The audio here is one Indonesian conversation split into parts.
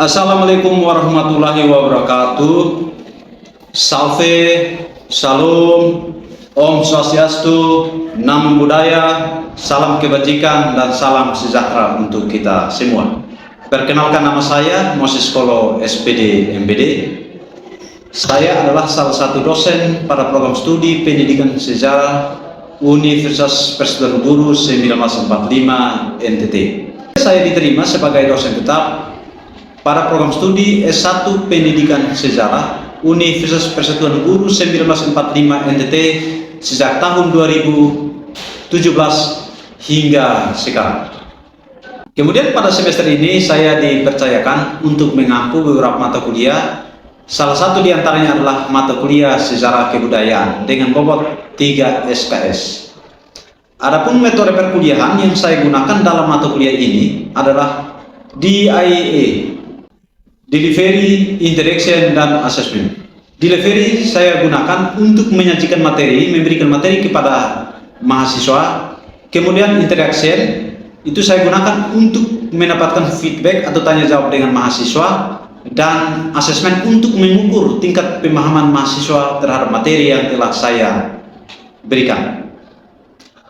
Assalamualaikum warahmatullahi wabarakatuh. Salve, Shalom, Om Swastiastu, Namo Buddhaya, salam kebajikan dan salam sejahtera untuk kita semua. Perkenalkan, nama saya Moses Kolo, SPD MPD. Saya adalah salah satu dosen pada program studi pendidikan sejarah Universitas Persatuan Guru 1945 NTT. Saya diterima sebagai dosen tetap pada program studi S1 Pendidikan Sejarah Universitas Persatuan Guru 1945 NTT sejak tahun 2017 hingga sekarang. Kemudian pada semester ini saya dipercayakan untuk mengampu beberapa mata kuliah. Salah satu diantaranya adalah mata kuliah Sejarah Kebudayaan dengan bobot 3 SKS. Adapun metode perkuliahan yang saya gunakan dalam mata kuliah ini adalah DIE, Delivery, Interaction, dan Assessment. Delivery saya gunakan untuk menyajikan materi, memberikan materi kepada mahasiswa. Kemudian interaction itu saya gunakan untuk mendapatkan feedback atau tanya jawab dengan mahasiswa. Dan assessment untuk mengukur tingkat pemahaman mahasiswa terhadap materi yang telah saya berikan.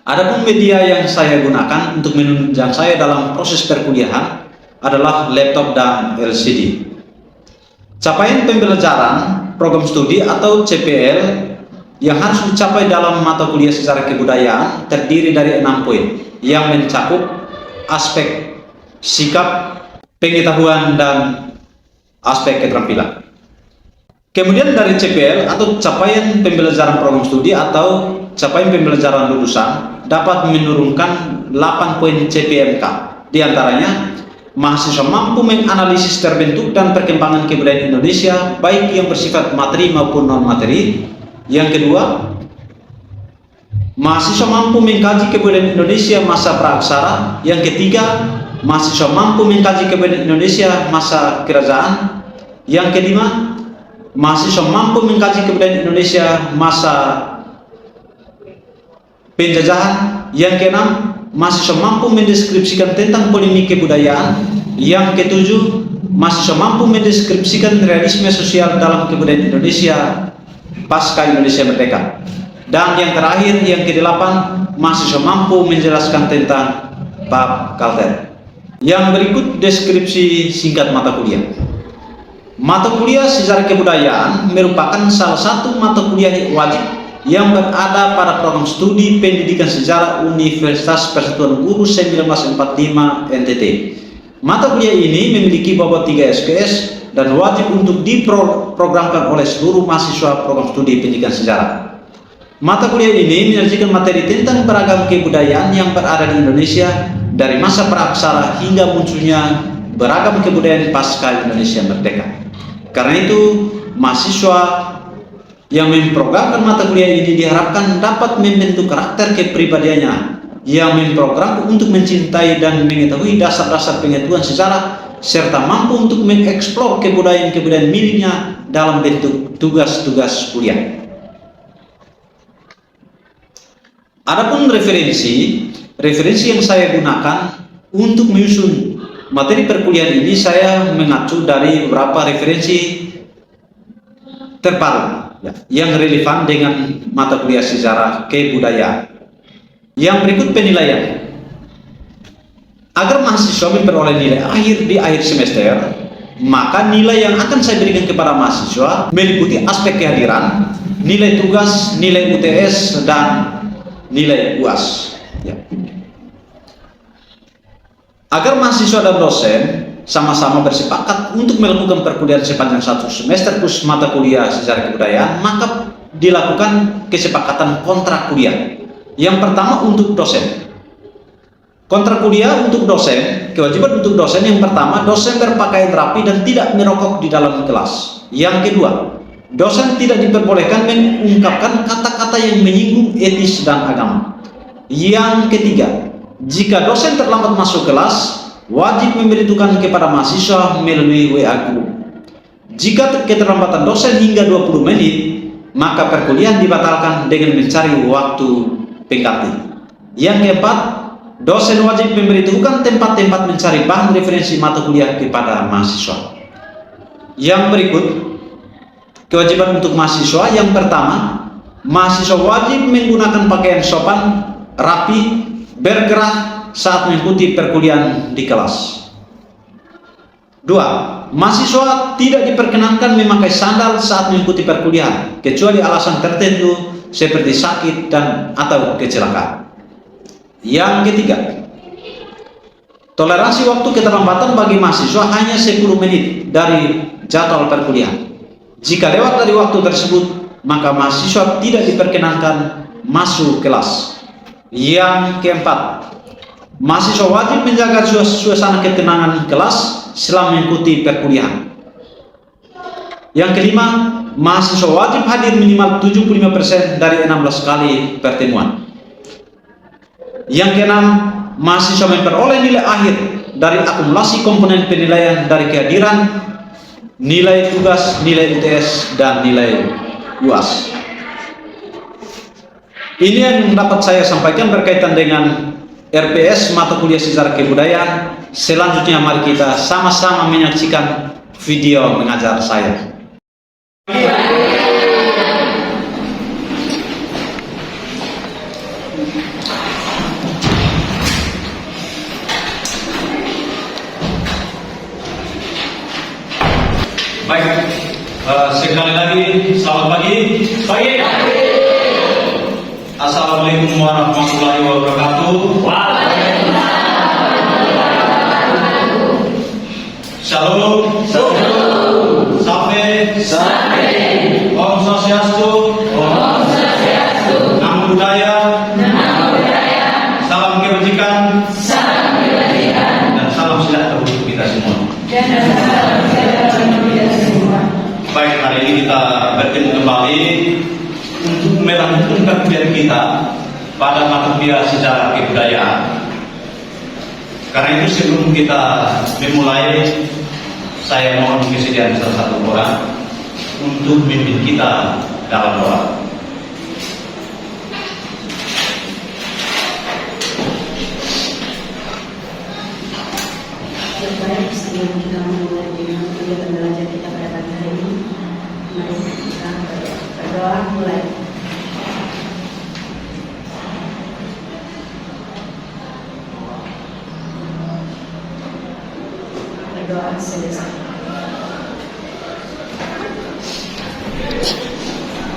Adapun media yang saya gunakan untuk menunjang saya dalam proses perkuliahan adalah laptop dan LCD. Capaian pembelajaran program studi atau CPL yang harus dicapai dalam mata kuliah Sejarah Kebudayaan terdiri dari 6 poin yang mencakup aspek sikap, pengetahuan, dan aspek keterampilan. Kemudian dari CPL atau capaian pembelajaran program studi atau capaian pembelajaran lulusan dapat menurunkan 8 poin CPMK. Di antaranya, mahasiswa mampu menganalisis terbentuk dan perkembangan kebudayaan Indonesia baik yang bersifat materi maupun non-materi. Yang kedua, mahasiswa mampu mengkaji kebudayaan Indonesia masa praaksara. Yang ketiga, mahasiswa mampu mengkaji kebudayaan Indonesia masa kerajaan. Yang kelima, mahasiswa mampu mengkaji kebudayaan Indonesia masa penjajahan. Yang keenam, mahasiswa mampu mendeskripsikan tentang polemik kebudayaan. Yang ketujuh, mahasiswa mampu mendeskripsikan realisme sosial dalam kebudayaan Indonesia pasca Indonesia Merdeka. Dan yang terakhir, yang kedelapan, mahasiswa mampu menjelaskan tentang bab Kalter. Yang berikut deskripsi singkat mata kuliah. Mata kuliah Sejarah Kebudayaan merupakan salah satu mata kuliah wajib yang berada pada program studi pendidikan sejarah Universitas Persatuan Guru 1945 NTT. Mata kuliah ini memiliki bobot 3 SKS dan wajib untuk diprogramkan oleh seluruh mahasiswa program studi pendidikan sejarah. Mata kuliah ini menyajikan materi tentang beragam kebudayaan yang berada di Indonesia dari masa praaksara hingga munculnya beragam kebudayaan pasca Indonesia Merdeka. Karena itu, mahasiswa yang memprogramkan mata kuliah ini diharapkan dapat membentuk karakter kepribadiannya yang memprogram untuk mencintai dan mengetahui dasar-dasar pengetahuan sejarah serta mampu untuk mengeksplor kebudayaan-kebudayaan miliknya dalam bentuk tugas-tugas kuliah. Adapun referensi yang saya gunakan untuk menyusun materi perkuliahan ini, saya mengacu dari beberapa referensi terbaru yang relevan dengan mata kuliah Sejarah Kebudayaan. Yang berikut penilaian. Agar mahasiswa memperoleh nilai akhir di akhir semester, maka nilai yang akan saya berikan kepada mahasiswa meliputi aspek kehadiran, nilai tugas, nilai UTS, dan nilai UAS. Agar mahasiswa dan dosen sama-sama bersepakat untuk melakukan perkuliahan sepanjang 1 semester plus mata kuliah Sejarah Kebudayaan, maka dilakukan kesepakatan kontrak kuliah. Yang pertama untuk dosen. Kontrak kuliah untuk dosen, kewajiban untuk dosen yang pertama, dosen berpakaian rapi dan tidak merokok di dalam kelas. Yang kedua, dosen tidak diperbolehkan mengungkapkan kata-kata yang menyinggung etis dan agama. Yang ketiga, jika dosen terlambat masuk kelas, wajib memberitahukan kepada mahasiswa melalui WA guru. Jika keterlambatan dosen hingga 20 menit, maka perkuliahan dibatalkan dengan mencari waktu pengganti. Yang keempat, dosen wajib memberitahukan tempat-tempat mencari bahan referensi mata kuliah kepada mahasiswa. Yang berikut, kewajiban untuk mahasiswa. Yang pertama, mahasiswa wajib menggunakan pakaian sopan, rapi, bergerak saat mengikuti perkuliahan di kelas. 2. Mahasiswa tidak diperkenankan memakai sandal saat mengikuti perkuliahan, kecuali alasan tertentu seperti sakit dan atau kecelakaan. Yang ketiga, toleransi waktu keterlambatan bagi mahasiswa hanya 10 menit dari jadwal perkuliahan. Jika lewat dari waktu tersebut, maka mahasiswa tidak diperkenankan masuk kelas. Yang keempat, mahasiswa wajib menjaga suasana ketenangan kelas selama mengikuti perkuliahan. Yang kelima, mahasiswa wajib hadir minimal 75% dari 16 kali pertemuan. Yang keenam, mahasiswa memperoleh nilai akhir dari akumulasi komponen penilaian dari kehadiran, nilai tugas, nilai UTS, dan nilai UAS. Ini yang dapat saya sampaikan berkaitan dengan RPS mata kuliah sejarah kebudayaan. Selanjutnya mari kita sama-sama menyaksikan video mengajar saya. Baik, sekali lagi selamat pagi. Assalamualaikum warahmatullahi wabarakatuh. Shalom. Salve. Om Swastiastu. Namo Buddhaya. Salam kebajikan. Dan salam sejahtera untuk kita semua. Baik, hari ini kita bertemu kembali untuk melanjutkan kajian kita pada mata kuliah sejarah kebudayaan. Karena itu sebelum kita memulai, saya mohon kesediaan salah satu orang untuk memimpin kita dalam doa. Baik, sebelum kita memulai dengan kegiatan belajar kita pada pagi hari ini, mari kita berdoa mulai. Berdoa selesai.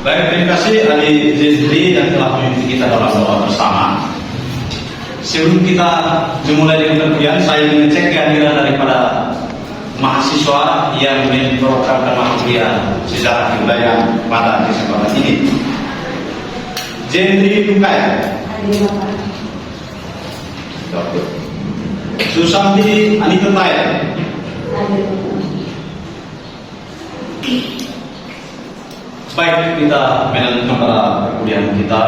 Baik, terima kasih adik Zezri yang telah memimpin kita dalam doa bersama. Sebelum kita memulai dengan perkuliahan, saya ingin cek kehadiran daripada mahasiswa yang memprogramkan mata kuliah sejarah kebudayaan pada kesempatan ini. Jendri Bukaya, Susanti Anita Taya, baik, kita melanjutkan pada perkuliahan kita.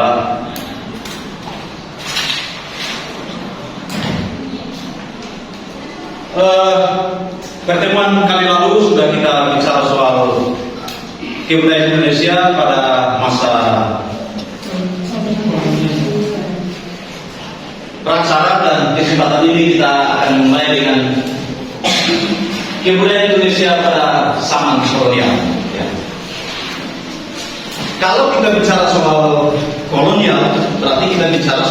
Pertemuan kali lalu sudah kita bicara soal kebudayaan Indonesia pada masa praksara, dan kesempatan ini kita akan mulai dengan kebudayaan Indonesia pada zaman kolonial. Ya. Kalau kita bicara soal kolonial, berarti kita bicara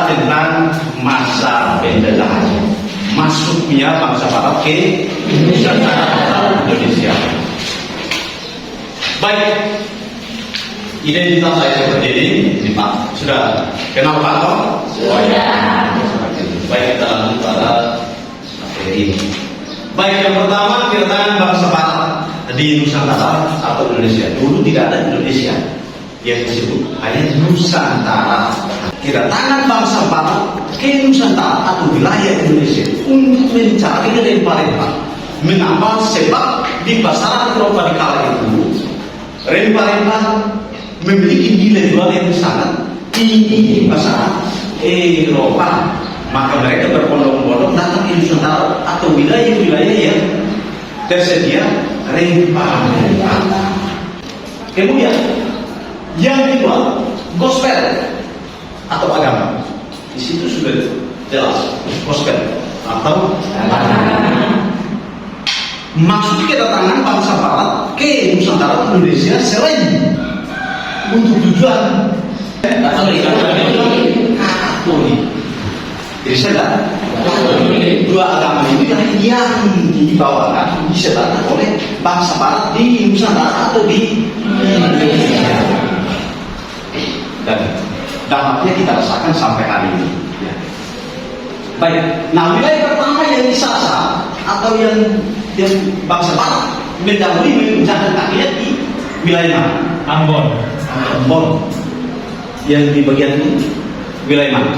tentang masa penjelajahan masuknya bangsa Barat ke Indonesia. Baik, identitas saya seperti ini, Pak. Sudah kenal Pak Tom? Sudah. Baik, kita lanjut pada materi ini. Baik, yang pertama kedatangan bangsa Barat di Nusantara atau Indonesia. Dulu tidak ada Indonesia, yang disebut hanya Nusantara. Kedatangan bangsa Barat ke Nusantara atau wilayah Indonesia untuk mencari rempah-rempah, menambah sebab di pasaran Eropa di kala itu rempah-rempah memiliki nilai jual yang sangat tinggi di pasaran Eropa. Maka mereka berbondong-bondong datang ke Nusantara atau wilayah-wilayah yang tersedia rempah-rempah. Kemudian yang kedua, gospel atau agama. Di situ sudah jelas, gospel atau maksud kedatangan bangsa Barat ke Nusantara Indonesia selain untuk tujuan Katolik. Jadi saya dua agama ini yang dibawakan, disebarkan oleh bangsa Barat di Nusantara atau di Indonesia. Dan dampaknya kita rasakan sampai hari ini. Ya. Baik, nah wilayah pertama yang disasar atau yang bangsa Barat mendahului menginjakkan kakinya di wilayah mana? Ambon. Yang di bagian ini wilayah mana?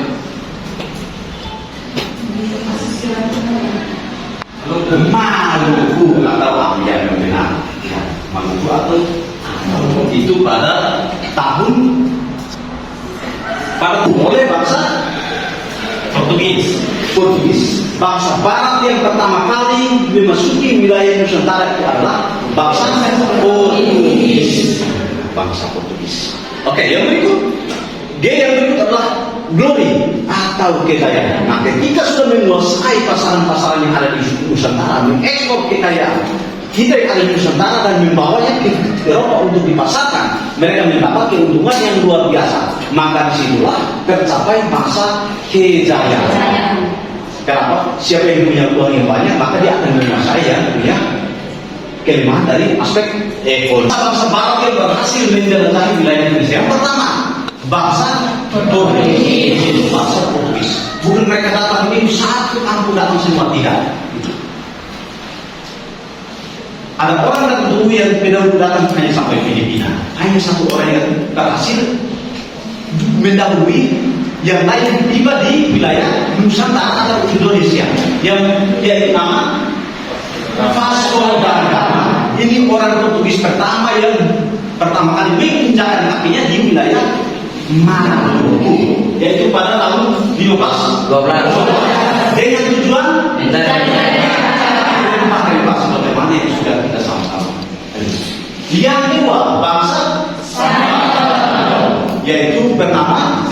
Maluku atau Ambon yang benar. Maluku atau itu pada tahun oleh bangsa Portugis. Bangsa Barat yang pertama kali memasuki wilayah Nusantara itu adalah bangsa Portugis. Oke, yang berikut, yang berikut adalah glory atau kekayaan. Nah, ketika sudah menguasai pasaran-pasaran yang ada di Nusantara, mengekspor kekayaan kita yang ada di Nusantara dan membawanya ke Eropa untuk dipasarkan, mereka mendapat keuntungan yang luar biasa. Maka disitulah tercapai masa kejayaan. Kenapa? Siapa yang punya uang yang banyak, maka dia akan menguasai yang punya kelemahan dari aspek ekonomi. Bangsa Barat yang berhasil menjelajahi wilayah Indonesia. Yang pertama, bangsa Portugis. Bukan mereka datang ini satu kampung datang semua, tidak. Ada orang tertentu yang pendahulu datang hanya sampai Filipina. Hanya satu orang yang berhasil mendahului yang lain tiba di wilayah Nusantara atau Indonesia. Yang yaitu nama Vasco da Gama. Ini orang Portugis pertama yang pertama kali menginjakkan kakinya di wilayah Maluku, yaitu pada tahun 1512 dengan tujuan bagaimana yang sudah kita sama-sama. Yang kedua, bangsa yaitu bernama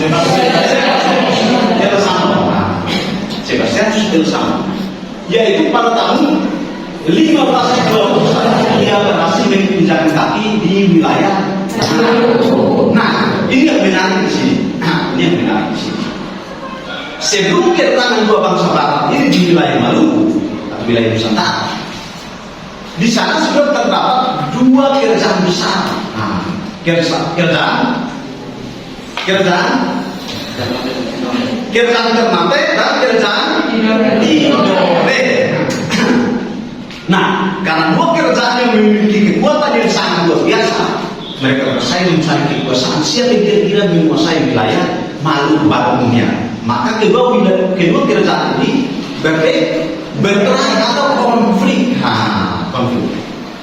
Sebastian del Samo, yaitu pada tahun 1521 dia berhasil menginjakkan kaki di wilayah. Nah, ini yang menarik di sini. Sebelum kedatangan dua bangsa Barat ini di wilayah Maluku atau wilayah Nusantara, di sana sudah terdapat dua kerajaan besar. Nah, kerajaan Ternate dan kerajaan Tidore. Nah, karena dua kerajaan yang memiliki kekuatan yang sangat luar biasa, mereka bersaing mencari kekuasaan siapa yang kira-kira menguasai wilayah Maluku umumnya. Maka kedua kerajaan ini berperang atau konflik.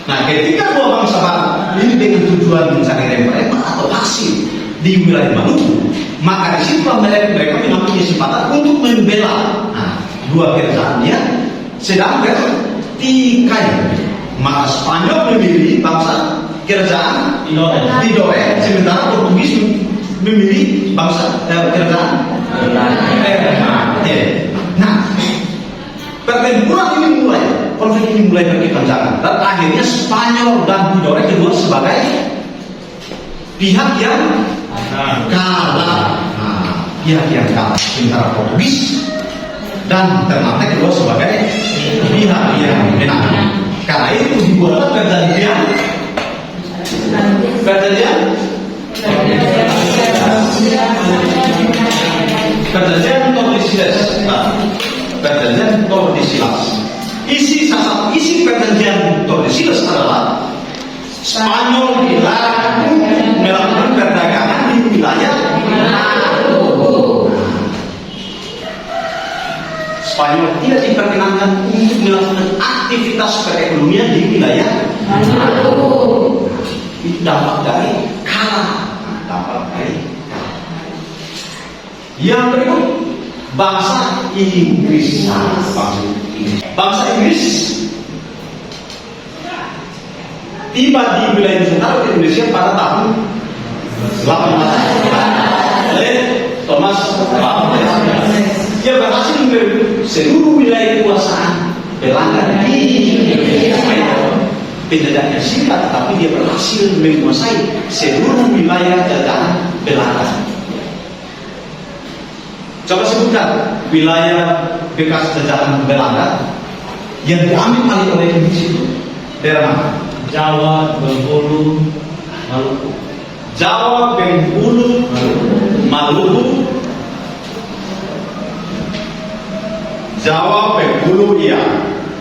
Nah, ketika dua bangsa Barat ini dengan tujuan mencari rempah atau hasil di wilayah Maluku, maka disitulah mereka mengambil kesempatan untuk membela dua kerajaannya sedang bertikai. Maka Spanyol memilih bangsa kerajaan Tidore, sementara Portugis memilih bangsa kerajaan Ternate. Nah, pertempuran ini konflik ini mulai berkepanjangan dan akhirnya Spanyol dan Tidore kedua sebagai pihak yang kalah. Pihak yang kalah sementara Portugis dan Ternate kedua sebagai pihak yang menang. Karena itu dibuatlah perjanjian Tordesillas. Isi perjanjian Tordesillas adalah Spanyol dilarang melakukan perdagangan di wilayah Maluku. Spanyol tidak diperkenankan untuk melakukan aktivitas perekonomian di wilayah Maluku. Itu dampak dari kalah. Yang berikut, bangsa Inggris. Bangsa Inggris tiba di wilayah Nusantara Indonesia pada tahun 18 oleh Thomas Columbus. Dia berhasil merebut seluruh wilayah kekuasaan Belanda di Indonesia. Penjajahannya singkat, tapi dia berhasil menguasai seluruh wilayah jajahan Belanda. Coba sebutkan wilayah bekas jajahan Belanda yang diambil alih oleh Indonesia itu daerah mana? Jawa, Bengkulu, Maluku. Jawa, Bengkulu, Maluku. Jawa, Bengkulu, iya.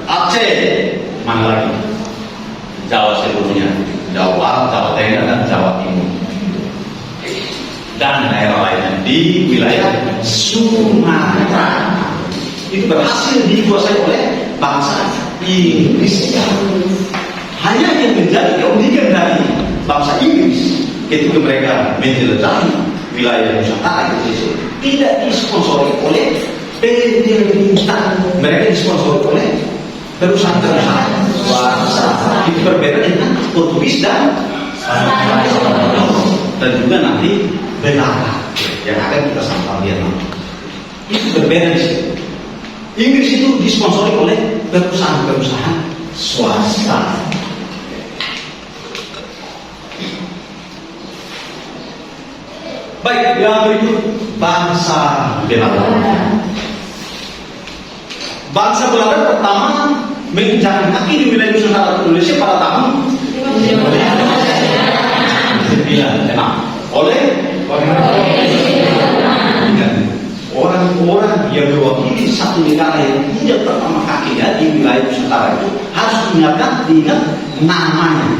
Aceh, mana lagi? Jawa seluruhnya, Jawa Barat, Jawa Tengah, dan Jawa Timur. Dan daerah lainnya di wilayah Sumatera itu berhasil dikuasai oleh bangsa Inggris. Hanya yang menjadi keunikan dari bangsa Inggris ketika mereka menjelajahi wilayah Nusantara itu tidak disponsori oleh pemerintah, mereka disponsori oleh perusahaan-perusahaan swasta. Itu berbeda dengan Portugis dan juga nanti Belanda yang akan kita sambal lihat nanti. Itu berbeda di situ. Inggris itu disponsori oleh perusahaan-perusahaan swasta. Baik, yang berikut bangsa Belanda. Bangsa Belanda pertama menginjakkan kaki di wilayah Nusantara Indonesia pada tahun 996 oleh orang-orang yang mewakili satu negara yang tidak pertama kakinya di wilayah Nusantara itu harus diingat namanya.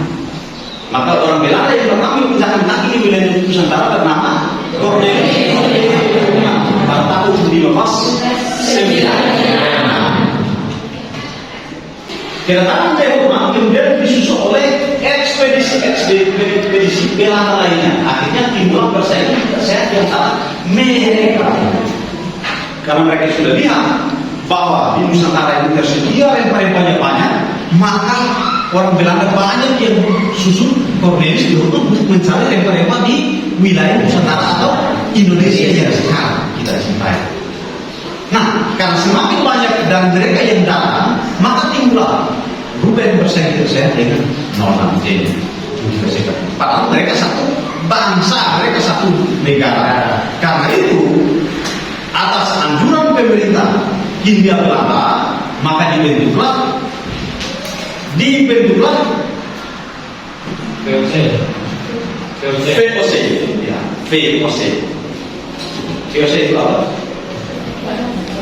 Maka orang Belanda yang pertama menginjakkan kaki di wilayah Nusantara bernama Cornelius pada tahun 1596. Kedatangan Jerman kemudian disusul oleh ekspedisi Belanda lainnya. Akhirnya timbul persaingan di antara mereka. Karena mereka sudah lihat bahwa di Nusantara itu tersedia rempah-rempahnya banyak, maka orang Belanda banyak yang susul Cornelius untuk mencari rempah-rempah di wilayah Nusantara atau Indonesia yang sekarang kita cintai. Nah, karena semakin banyak dari mereka yang datang, maka timbullah Ruben bersaing dengan Nona Jane. Padahal mereka satu bangsa, mereka satu negara. Karena itu, atas anjuran pemerintah Hindia Belanda, maka dibentuklah VOC. Ya, VOC. VOC itu apa?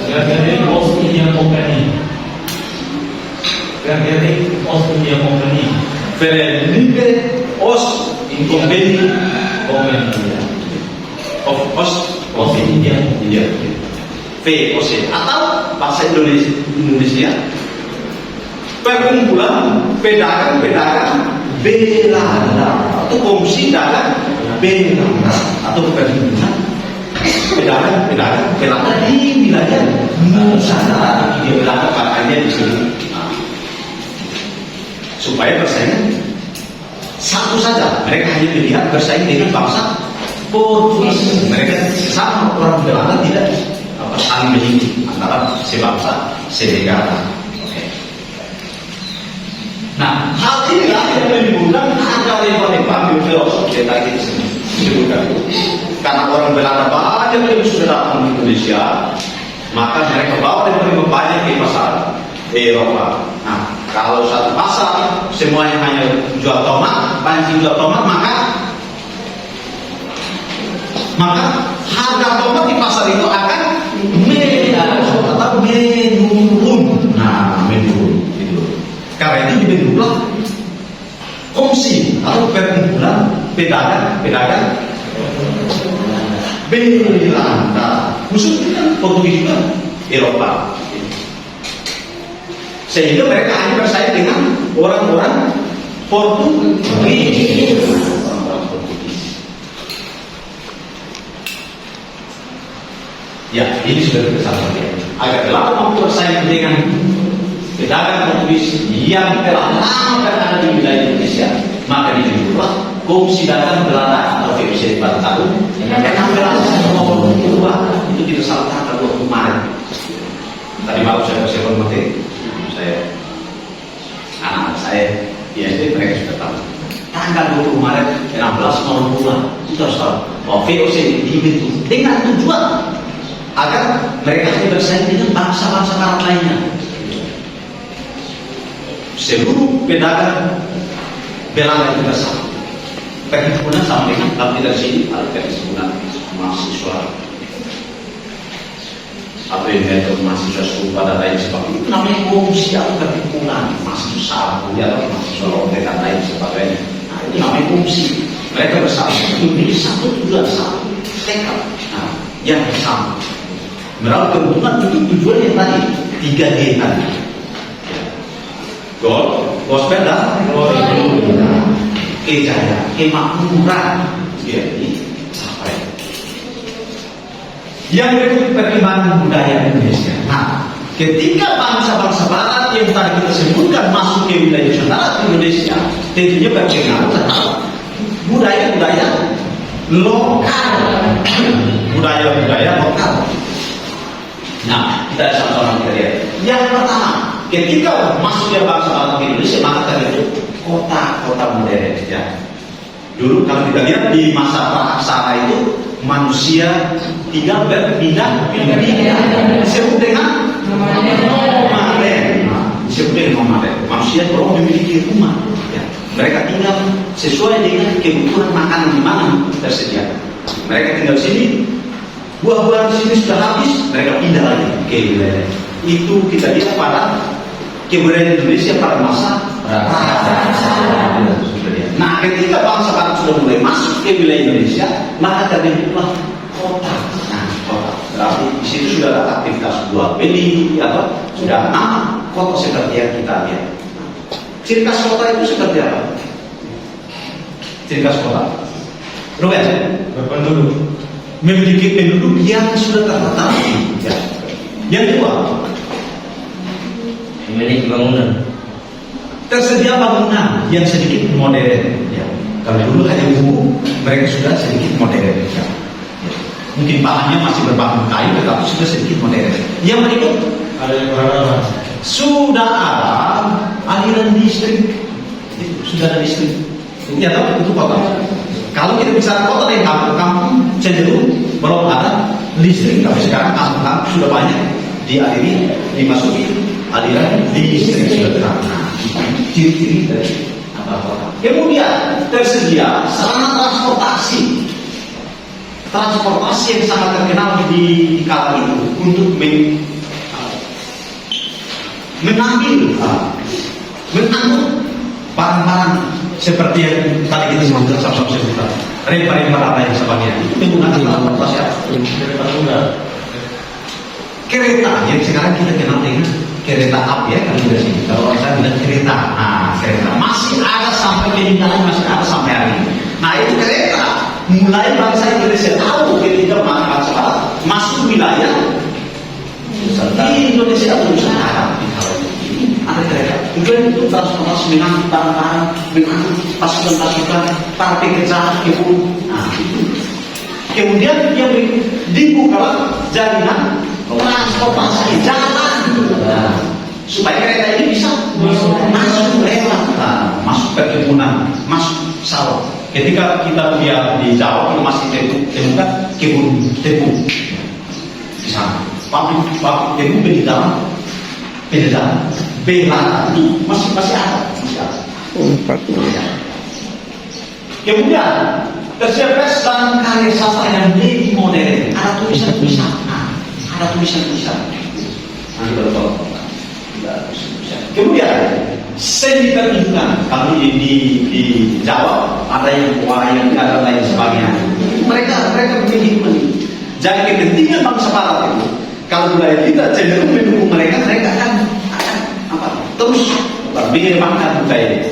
Verenigde Oost-India Compagnie. Verenigde Oost-India Compagnie. Verenigde Oost-India of Oost-India. VOC atau bahasa Indonesia Perkumpulan Pedagang Belanda atau Komisi Dagang Belanda atau Perkumpulan Pedagang Belanda di wilayah Nusantara. Di Belanda partainya di sini. Supaya bersaing satu saja, mereka hanya melihat bersaing dengan bangsa Portugis. Mereka sama orang Belanda tidak saling menyinggung antara sebangsa senegara. Nah, hal inilah yang menimbulkan ada lempar-lempar filosofi yang tadi disebutkan. Karena orang Belanda banyak yang sudah datang ke Indonesia, maka mereka bawa lempar-lempar banyak ke pasar Eropa. Nah, kalau satu pasar semuanya hanya jual tomat, banyak jual tomat, maka harga tomat di pasar itu akan menurun. Nah, menurun gitu. Karena itu dibentuklah komisi atau perkumpulan pedagang Belanda, khususnya Portugis juga Eropa. Sehingga mereka hanya bersaing dengan orang-orang Portugis. Ya, ini sudah bersama dia. Agar Belanda mampu bersaing dengan pedagang Portugis yang telah lama berada di wilayah Indonesia, maka dibentuklah Komisi Dagang Belanda atau VOC pada tahun 1692. Itu kita salah tanggal 20 Maret Tadi malam saya hormati, anak saya di SD mereka sudah tahu. Tanggal 20 Maret 16.00 itu harus tahu bahwa VOC dibentuk dengan tujuan agar mereka bersaing dengan bangsa-bangsa barat lainnya. Seluruh pedagang Belanda itu bersama. Perhimpunan sampai kan kalau tidak sini ada perhimpunan mahasiswa atau yang itu mahasiswa serupa dan lain sebagainya. Itu namanya komisi atau perhimpunan mahasiswa sabu atau mahasiswa lomba dan lain sebagainya. Nah, itu namanya komisi. Mereka bersama memiliki satu tujuan, satu tekad yang sama. Meraup keuntungan untuk tujuan yang tadi 3D tadi. Gospel dan kejayaan, kemakmuran jadi sampai. Yang berikut perkembangan budaya Indonesia. Nah, ketika bangsa-bangsa Barat yang tadi kita sebutkan masuk ke wilayah Nusantara Indonesia, tentunya berpengaruh terhadap budaya-budaya lokal, budaya-budaya lokal. Nah, kita sama-sama kita lihat. Yang pertama, ketika masuknya bangsa Barat ke Indonesia, maka terbentuk kota-kota modern. Ya. Dulu kalau kita lihat di masa praksara itu manusia tinggal berpindah-pindah. Disebut dengan nomaden. Disebut dengan nomaden. Manusia belum memiliki rumah. Ya. Mereka tinggal sesuai dengan kebutuhan makanan di mana tersedia. Mereka tinggal sini. Buah-buahan di sini sudah habis, mereka pindah lagi ke wilayah. Itu kita lihat pada kebudayaan Indonesia pada masa praksara. Nah, ketika bangsa Barat sudah mulai masuk ke wilayah Indonesia, maka terbentuklah kota. Nah, kota. Berarti di situ sudah ada aktivitas jual beli atau sudah nama kota seperti yang kita lihat. Ciri khas kota itu seperti apa? Ciri khas kota. Ruben, berpenduduk. Memiliki penduduk yang sudah tertata. Ya. Yang kedua, Memiliki bangunan. tersedia bangunan yang sedikit modern. Ya. Kalau dulu hanya umum, mereka sudah sedikit modern. Ya. Mungkin bahannya masih berbahan kayu, tetapi sudah sedikit modern. Yang berikut, Ada yang berada. sudah ada aliran listrik. Sudah ada listrik. Ya, tahu itu kota. Kalau kita bicara kota dan kampung cenderung belum ada listrik, tapi sekarang kampung-kampung sudah banyak dialiri, dimasuki aliran listrik sudah terang. Ciri-ciri dari kota. Kemudian tersedia sarana transportasi yang sangat terkenal di kala itu untuk mengangkut barang-barang seperti yang tadi kita sebutkan sama-sama sebutan rempah-rempah apa yang sebagainya itu menggunakan transportasi Kereta kuda. kereta yang sekarang kita kenal dengan kereta api ya kalau tidak sini kalau orang saya bilang kereta. Nah, kereta masih ada sampai peninggalan masih ada sampai hari ini. Nah, itu kereta mulai bangsa Indonesia tahu ketika bangsa Barat masuk wilayah di Indonesia atau Nusantara ada kereta. Tujuan itu transportasi mengangkut barang-barang, mengangkut pasukan-pasukan, para pekerja kebun. Nah, itu. Kemudian dia dibuka jaringan transportasi jalan, supaya kereta ini bisa masuk lewat, masuk perkebunan, masuk sawah. Ketika kita lihat di Jawa kita masih temukan kebun tebu di sana, pabrik tebu di dalam pedesaan belakang itu masih ada. Kemudian tersedia dan karya sastra yang lebih modern, ada tulisan-tulisan. Ada tulisan-tulisan. Kemudian seni pertunjukan. Kalau di Jawa ada yang wayang, ada lain sebagainya. Mereka memiliki ini. Jadi kepentingan bangsa Barat itu, kalau budaya kita cenderung mendukung mereka akan terus mengembangkan budaya ini.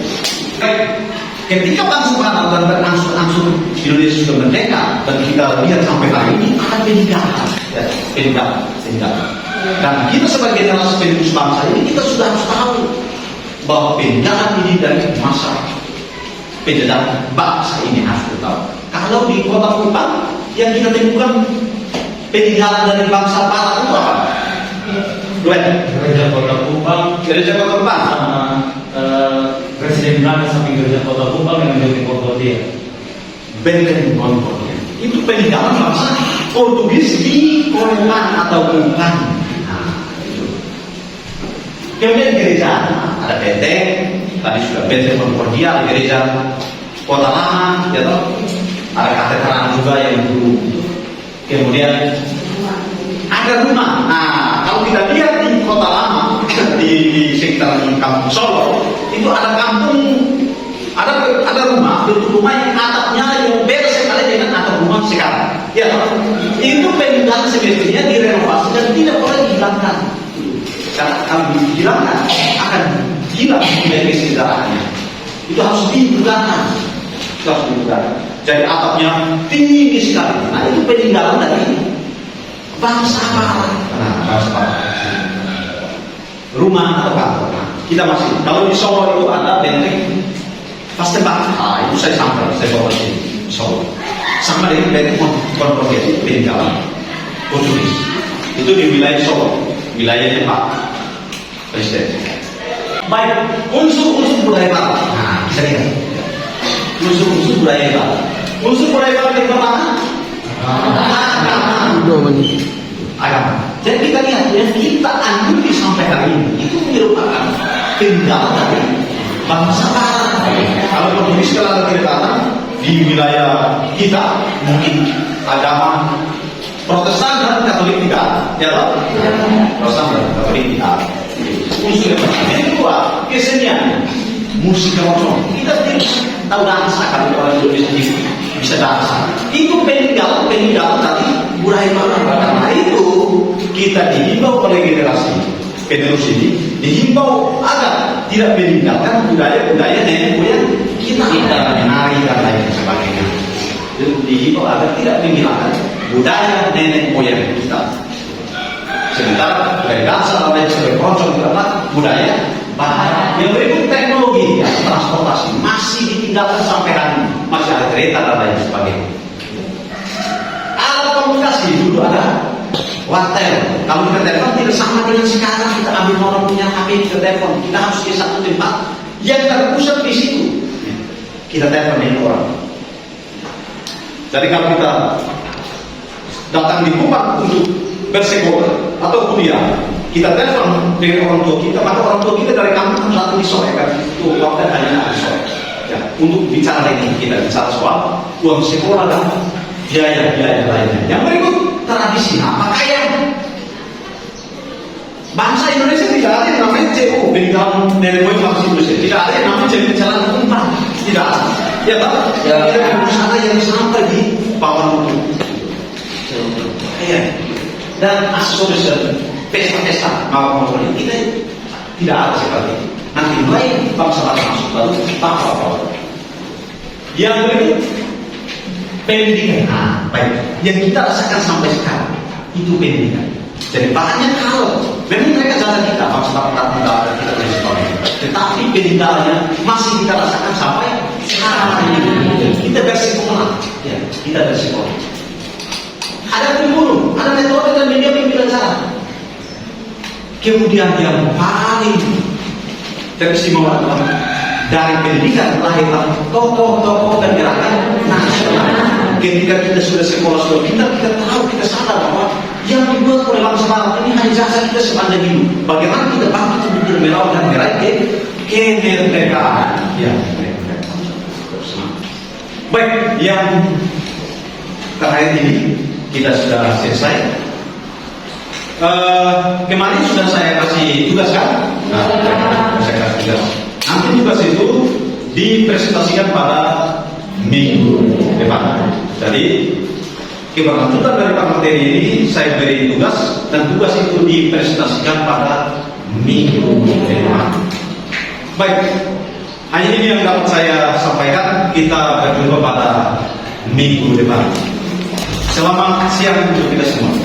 Ketika bangsa Barat dan berangsur-angsur Indonesia sudah merdeka dan kita lihat sampai hari ini ada peninggalan. Dan kita sebagai generasi penerus bangsa ini kita sudah harus tahu bahwa peninggalan ini dari masa penjajahan bangsa ini harus kita tahu. Kalau di kota Kupang yang kita temukan peninggalan dari bangsa Barat itu apa? Duet. Gereja Kota Kupang Gereja Kota Kupang. sama Presiden Belanda samping Gereja Kota Kupang yang menjadi Portugal. Benteng Concordia. Itu peninggalan bangsa Portugis di Korea atau bukan. Nah, itu. Kemudian gereja ada benteng, tadi sudah benteng Concordia, gereja Kota Lama, ya toh. Ada katedral juga yang dulu. Kemudian ada rumah. Nah, kalau kita lihat di Kota Lama di sekitar Kampung Solo, itu ada kampung, ada rumah, bentuk rumah yang atapnya yang beda sekali dengan atap rumah sekarang. Ya, itu peninggalan semestinya direnovasi dan tidak boleh dihilangkan. Karena kalau dihilangkan akan hilang budaya kesejahteraan. Itu harus dihilangkan. Jadi atapnya tinggi sekali. Nah, itu peninggalan dari bangsa Barat. Nah, bangsa Barat. Rumah atau kantor. Nah, kita masih. Kalau di Solo itu ada benteng Pastepak. Nah, itu saya bawa di Solo. Sama dengan benteng Concordia itu peninggalan Portugis. Itu di wilayah Solo, wilayahnya Pak Presiden. Baik, unsur-unsur budaya Barat. Nah, bisa lihat. Unsur-unsur budaya Barat. Unsur budaya Barat yang pertama agama. Jadi kita lihat yang kita anjuri sampai hari ini itu merupakan peninggalan dari bangsa Barat. Kalau Portugis kalau tidak datang di wilayah kita mungkin agama Protestan dan Katolik tidak, ya toh? Protestan dan Katolik tidak. Unsur yang pertama. Yang kedua, kesenian, musik keroncong. Kita tidak tahu dansa kalau orang Indonesia bisa dansa. Itu peninggalan dari budaya Barat. Karena itu kita dihimbau oleh generasi penerus ini, dihimbau agar tidak meninggalkan budaya-budaya nenek moyang kita, menari dan lain sebagainya. Dihimbau agar tidak menghilangkan budaya nenek moyang kita. Sementara dari dansa dan lain sebagainya, keroncong itu adalah budaya Barat. Yang berikut teknologi, ya, transportasi masih ditinggalkan sampai hari ini, masih ada kereta dan lain sebagainya. Alat komunikasi dulu ada wartel. Kalau kita telepon tidak sama dengan sekarang, kita ambil orang punya HP kita telepon, kita harus ke satu tempat yang terpusat di situ. Kita telepon dengan orang. Jadi kalau kita datang di Kupang untuk bersekolah atau kuliah, kita telepon dengan orang tua kita, maka orang tua kita dari kampung satu di sore kan, itu waktu hanya di sore. Ya, untuk bicara ini kita bicara soal uang sekolah dan biaya lainnya. Yang berikut tradisi, pakaian. Bangsa Indonesia tidak ada yang namanya CO, peninggalan nenek moyang bangsa Indonesia. Tidak ada yang namanya celana kumpang, tidak ada. Ya tak? Ya, kita busana yang sampai di bawah lutut. Ya. Dan aksesoris dan pesta-pesta maupun kita tidak ada seperti itu. Nanti lain bangsa lain masuk baru apa-apa. Yang berikut pendidikan. Nah, baik. Yang kita rasakan sampai sekarang itu pendidikan. Jadi banyak hal. Memang mereka jalan kita bangsa kita dan sebagainya. Tetapi pendidikannya masih kita rasakan sampai sekarang ini. Kita bersekolah, ya, kita bersekolah. Ada kurikulum, ada metode dan media pembelajaran. Kemudian yang paling teristimewa dari pendidikan lahirlah tokoh-tokoh dan gerakan nasional. Ketika kita sudah sekolah kita tahu, kita sadar bahwa yang dibuat oleh bangsa Barat ini hanya jasa kita sepanjang hidup. Bagaimana kita bangkit untuk melawan dan meraih kemerdekaan. Ya, baik, yang terakhir ini kita sudah selesai. Kemarin sudah saya kasih tugas kan? Saya kasih tugas. Nanti tugas itu dipresentasikan pada minggu depan. Jadi keberlanjutan dari materi ini saya beri tugas dan tugas itu dipresentasikan pada minggu depan. Baik, hanya ini yang dapat saya sampaikan. Kita berjumpa pada minggu depan. Selamat siang untuk kita semua.